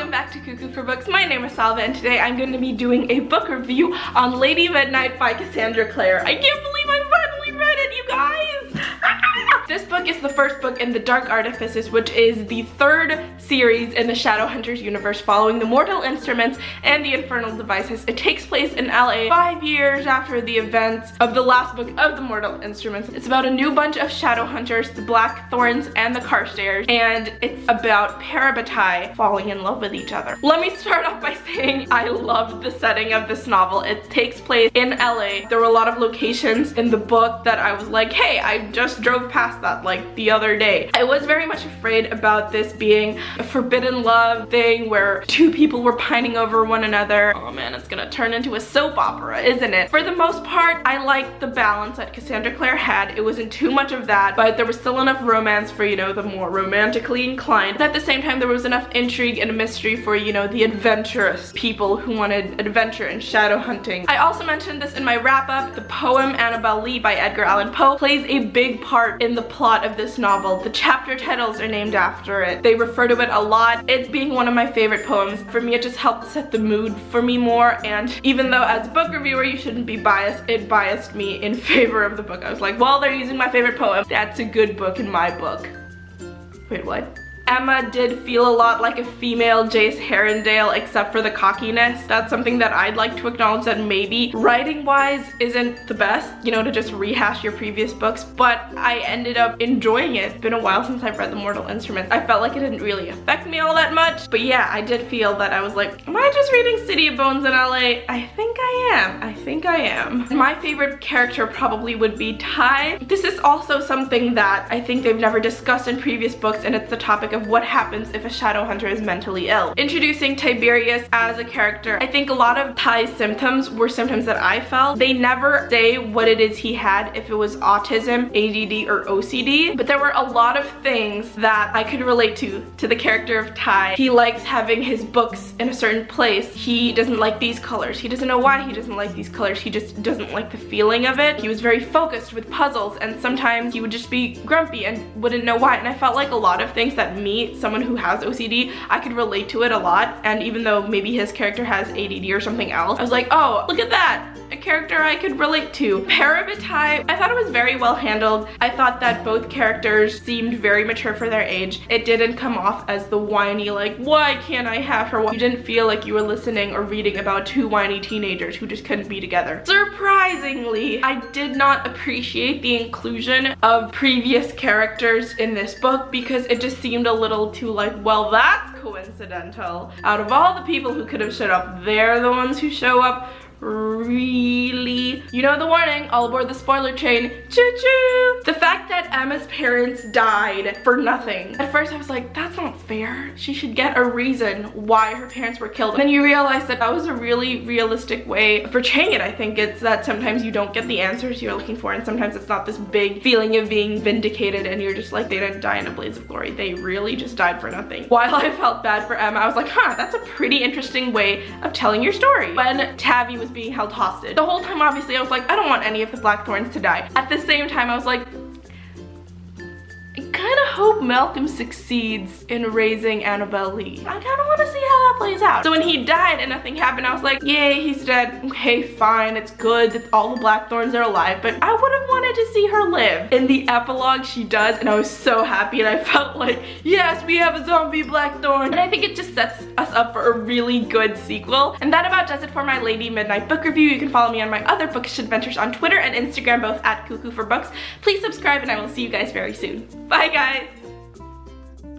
Welcome back to Cuckoo for Books. My name is Salva and today I'm going to be doing a book review on Lady Midnight by Cassandra Clare. I can't believe I finally read it, you guys! This book is the first book in the Dark Artifices, which is the third series in the Shadowhunters universe following the Mortal Instruments and the Infernal Devices. It takes place in LA 5 years after the events of the last book of the Mortal Instruments. It's about a new bunch of Shadowhunters, the Blackthorns and the Carstairs, and it's about Parabatai falling in love with each other. Let me start off by saying I loved the setting of this novel. It takes place in LA. There were a lot of locations in the book that I was like, hey, I just drove past that like the other day. I was very much afraid about this being a forbidden love thing where two people were pining over one another. Oh man, it's gonna turn into a soap opera, isn't it? For the most part, I liked the balance that Cassandra Clare had. It wasn't too much of that, but there was still enough romance for, you know, the more romantically inclined. But at the same time, there was enough intrigue and mystery for, you know, the adventurous people who wanted adventure and shadow hunting. I also mentioned this in my wrap-up. The poem Annabel Lee by Edgar Allan Poe plays a big part in the plot of this novel. The chapter titles are named after it. They refer to it a lot. It's being one of my favorite poems. For me, it just helped set the mood for me more, and even though as a book reviewer you shouldn't be biased, it biased me in favor of the book. I was like, well, they're using my favorite poem. That's a good book in my book. Wait, what? Emma did feel a lot like a female Jace Herondale, except for the cockiness. That's something that I'd like to acknowledge, that maybe writing-wise isn't the best, you know, to just rehash your previous books, but I ended up enjoying it. It's been a while since I've read The Mortal Instruments. I felt like it didn't really affect me all that much, but yeah, I did feel that I was like, am I just reading City of Bones in LA? I think I am. I think I am. My favorite character probably would be Ty. This is also something that I think they've never discussed in previous books, and it's the topic of what happens if a Shadowhunter is mentally ill. Introducing Tiberius as a character, I think a lot of Ty's symptoms were symptoms that I felt. They never say what it is he had, if it was autism, ADD, or OCD, but there were a lot of things that I could relate to the character of Ty. He likes having his books in a certain place. He doesn't like these colors. He doesn't know why he doesn't like these colors. He just doesn't like the feeling of it. He was very focused with puzzles, and sometimes he would just be grumpy and wouldn't know why, and I felt like a lot of things that me, someone who has OCD, I could relate to it a lot. And even though maybe his character has ADD or something else, I was like, oh, look at that, a character I could relate to. Parabatai, I thought it was very well handled. I thought that both characters seemed very mature for their age. It didn't come off as the whiny, like, why can't I have her? You didn't feel like you were listening or reading about two whiny teenagers who just couldn't be together. Surprisingly, I did not appreciate the inclusion of previous characters in this book because it just seemed a little too like, well, that's coincidental. Out of all the people who could have showed up, they're the ones who show up. Really? You know the warning, all aboard the spoiler train. Choo-choo! The fact that Emma's parents died for nothing. At first I was like, that's not fair. She should get a reason why her parents were killed. And then you realize that that was a really realistic way of portraying it. I think it's that sometimes you don't get the answers you're looking for, and sometimes it's not this big feeling of being vindicated and you're just like, they didn't die in a blaze of glory. They really just died for nothing. While I felt bad for Emma, I was like, huh, that's a pretty interesting way of telling your story. When Tavi was being held hostage, the whole time obviously I was like, I don't want any of the Blackthorns to die. At the same time I was like, I kind of hope Malcolm succeeds in raising Annabel Lee. I kind of want to see how that plays out. So when he died and nothing happened, I was like, yay, he's dead. Okay, fine, it's good that all the Blackthorns are alive, but I would have wanted to see her live. In the epilogue, she does, and I was so happy, and I felt like, yes, we have a zombie Blackthorn. And I think it just sets us up for a really good sequel. And that about does it for my Lady Midnight book review. You can follow me on my other bookish adventures on Twitter and Instagram, both at Cuckoo for Books. Please subscribe, and I will see you guys very soon. Bye, guys!